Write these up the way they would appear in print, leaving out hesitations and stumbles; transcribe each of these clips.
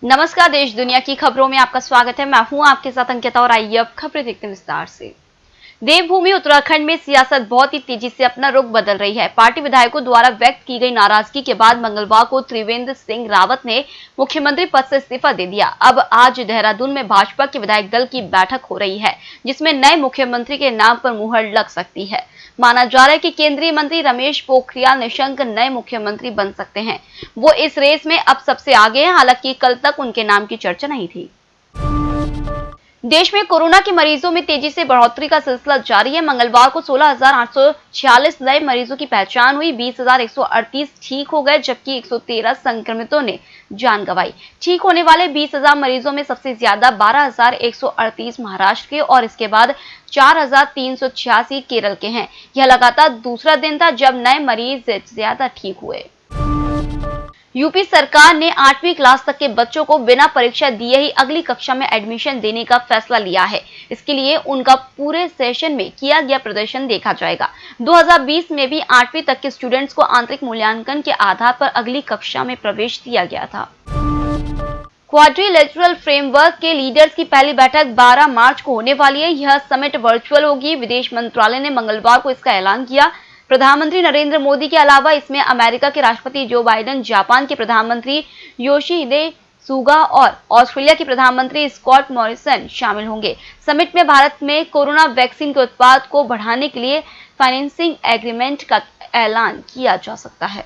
नमस्कार, देश दुनिया की खबरों में आपका स्वागत है। मैं हूं आपके साथ अंकिता और आइए अब खबरें देखते हैं विस्तार से। देवभूमि उत्तराखंड में सियासत बहुत ही तेजी से अपना रुख बदल रही है। पार्टी विधायकों द्वारा व्यक्त की गई नाराजगी के बाद मंगलवार को त्रिवेंद्र सिंह रावत ने मुख्यमंत्री पद से इस्तीफा दे दिया। अब आज देहरादून में भाजपा के विधायक दल की बैठक हो रही है, जिसमें नए मुख्यमंत्री के नाम पर मुहर लग सकती है। माना जा रहा है कि केंद्रीय मंत्री रमेश पोखरियाल निशंक नए मुख्यमंत्री बन सकते हैं। वो इस रेस में अब सबसे आगे हैं, हालांकि कल तक उनके नाम की चर्चा नहीं थी। देश में कोरोना के मरीजों में तेजी से बढ़ोतरी का सिलसिला जारी है। मंगलवार को 16,846 नए मरीजों की पहचान हुई। 20,138 ठीक हो गए, जबकि 113 संक्रमितों ने जान गंवाई। ठीक होने वाले 20,000 मरीजों में सबसे ज्यादा 12,138 महाराष्ट्र के और इसके बाद 4,386 केरल के हैं। यह लगातार दूसरा दिन था जब नए मरीज ज्यादा ठीक हुए। यूपी सरकार ने 8वीं क्लास तक के बच्चों को बिना परीक्षा दिए ही अगली कक्षा में एडमिशन देने का फैसला लिया है। इसके लिए उनका पूरे सेशन में किया गया प्रदर्शन देखा जाएगा। 2020 में भी 8वीं तक के स्टूडेंट्स को आंतरिक मूल्यांकन के आधार पर अगली कक्षा में प्रवेश दिया गया था। क्वाड्रिलेटरल फ्रेमवर्क के लीडर्स की पहली बैठक 12 मार्च को होने वाली है। यह समिट वर्चुअल होगी। विदेश मंत्रालय ने मंगलवार को इसका ऐलान किया। प्रधानमंत्री नरेंद्र मोदी के अलावा इसमें अमेरिका के राष्ट्रपति जो बाइडेन, जापान के प्रधानमंत्री योशिहिदे सुगा और ऑस्ट्रेलिया के प्रधानमंत्री स्कॉट मॉरिसन शामिल होंगे। समिट में भारत में कोरोना वैक्सीन के उत्पाद को बढ़ाने के लिए फाइनेंसिंग एग्रीमेंट का ऐलान किया जा सकता है।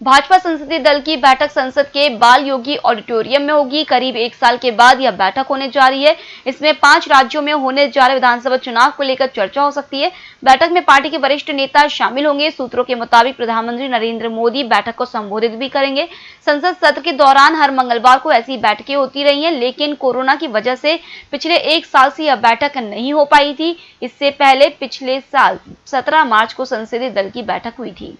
भाजपा संसदीय दल की बैठक संसद के बाल योगी ऑडिटोरियम में होगी। करीब एक साल के बाद यह बैठक होने जा रही है। इसमें 5 राज्यों में होने जा रहे विधानसभा चुनाव को लेकर चर्चा हो सकती है। बैठक में पार्टी के वरिष्ठ नेता शामिल होंगे। सूत्रों के मुताबिक प्रधानमंत्री नरेंद्र मोदी बैठक को संबोधित भी करेंगे। संसद सत्र के दौरान हर मंगलवार को ऐसी बैठकें होती रही हैं, लेकिन कोरोना की वजह से पिछले एक साल से यह बैठक नहीं हो पाई थी। इससे पहले पिछले साल 17 मार्च को संसदीय दल की बैठक हुई थी।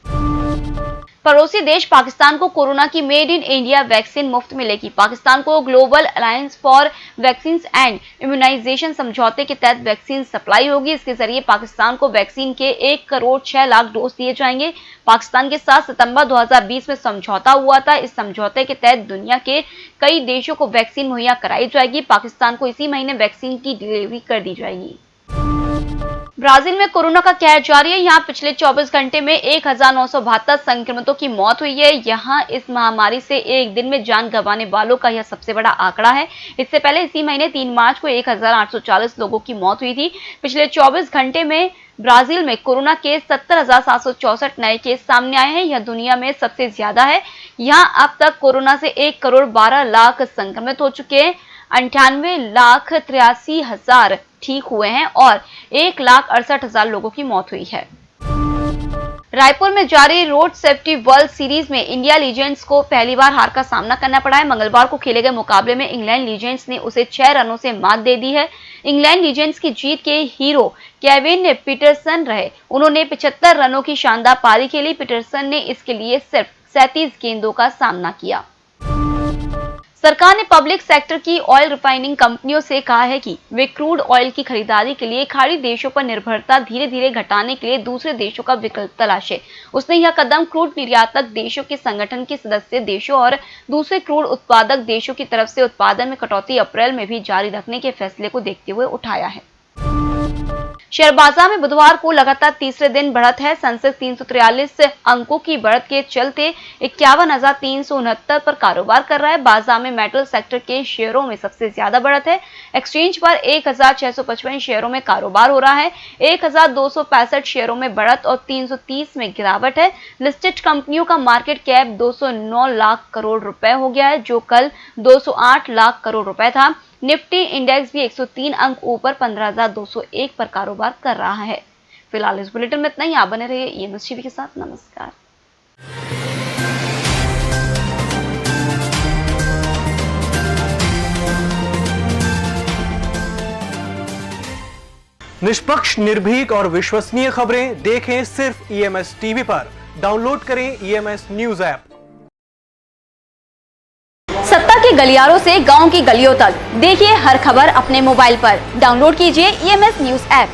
पड़ोसी देश पाकिस्तान को कोरोना की मेड इन इंडिया वैक्सीन मुफ्त मिलेगी। पाकिस्तान को global alliance for vaccine and immunisation समझौते के तहत वैक्सीन सप्लाई होगी। इसके जरिए पाकिस्तान को वैक्सीन के 1 करोड़ 6 लाख डोज दिए जाएंगे। पाकिस्तान के साथ सितंबर 2020 में समझौता हुआ था। इस समझौते के तहत दुनिया के कई देशों को वैक्सीन मुहैया कराई जाएगी। पाकिस्तान को इसी महीने वैक्सीन की डिलीवरी कर दी जाएगी। ब्राजील में कोरोना का कहर जारी है। यहाँ पिछले 24 घंटे में 1,972 संक्रमितों की मौत हुई है। यहाँ इस महामारी से एक दिन में जान गंवाने वालों का यह सबसे बड़ा आंकड़ा है। इससे पहले इसी महीने 3 मार्च को 1,840 लोगों की मौत हुई थी। पिछले 24 घंटे में ब्राजील में कोरोना के 70,764 नए केस सामने आए हैं। यह दुनिया में सबसे ज्यादा है। यहाँ अब तक कोरोना से 1 करोड़ 12 लाख संक्रमित हो चुके हैं। 98,83,000 ठीक हुए हैं और 1,68,000 लोगों की मौत हुई है। रायपुर में जारी रोड सेफ्टी वर्ल्ड सीरीज में इंडिया लीजेंड्स को पहली बार हार का सामना करना पड़ा है। मंगलवार को खेले गए मुकाबले में इंग्लैंड लीजेंड्स ने उसे 6 रनों से मात दे दी है। इंग्लैंड लीजेंड्स की जीत के हीरो केविन पीटरसन रहे। उन्होंने 75 रनों की शानदार पारी खेली। पीटरसन ने इसके लिए सिर्फ 37 गेंदों का सामना किया। सरकार ने पब्लिक सेक्टर की ऑयल रिफाइनिंग कंपनियों से कहा है कि वे क्रूड ऑयल की खरीदारी के लिए खाड़ी देशों पर निर्भरता धीरे धीरे घटाने के लिए दूसरे देशों का विकल्प तलाशे। उसने यह कदम क्रूड निर्यातक देशों के संगठन के सदस्य देशों और दूसरे क्रूड उत्पादक देशों की तरफ से उत्पादन में कटौती अप्रैल में भी जारी रखने के फैसले को देखते हुए उठाया है। शेयर बाजार में बुधवार को लगातार तीसरे दिन बढ़त है। सेंसेक्स 343 अंकों की बढ़त के चलते 51,369 पर कारोबार कर रहा है। बाजार में मेटल सेक्टर के शेयरों में सबसे ज्यादा बढ़त है। एक्सचेंज पर 1,655 शेयरों में कारोबार हो रहा है। 1,265 शेयरों में बढ़त और 330 में गिरावट है। लिस्टेड कंपनियों का मार्केट कैप 209 लाख करोड़ रुपए हो गया है, जो कल 208 लाख करोड़ रुपए था। निफ्टी इंडेक्स भी 103 अंक ऊपर 15,201 पर कारोबार कर रहा है। फिलहाल इस बुलेटिन में इतना ही। आप बने रहिए ईएमएस टीवी के साथ। नमस्कार। निष्पक्ष, निर्भीक और विश्वसनीय खबरें देखें सिर्फ ईएमएस टीवी पर। डाउनलोड करें ईएमएस न्यूज ऐप। सत्ता के गलियारों से गांव की गलियों तक देखिए हर खबर अपने मोबाइल पर। डाउनलोड कीजिए ईएमएस न्यूज ऐप।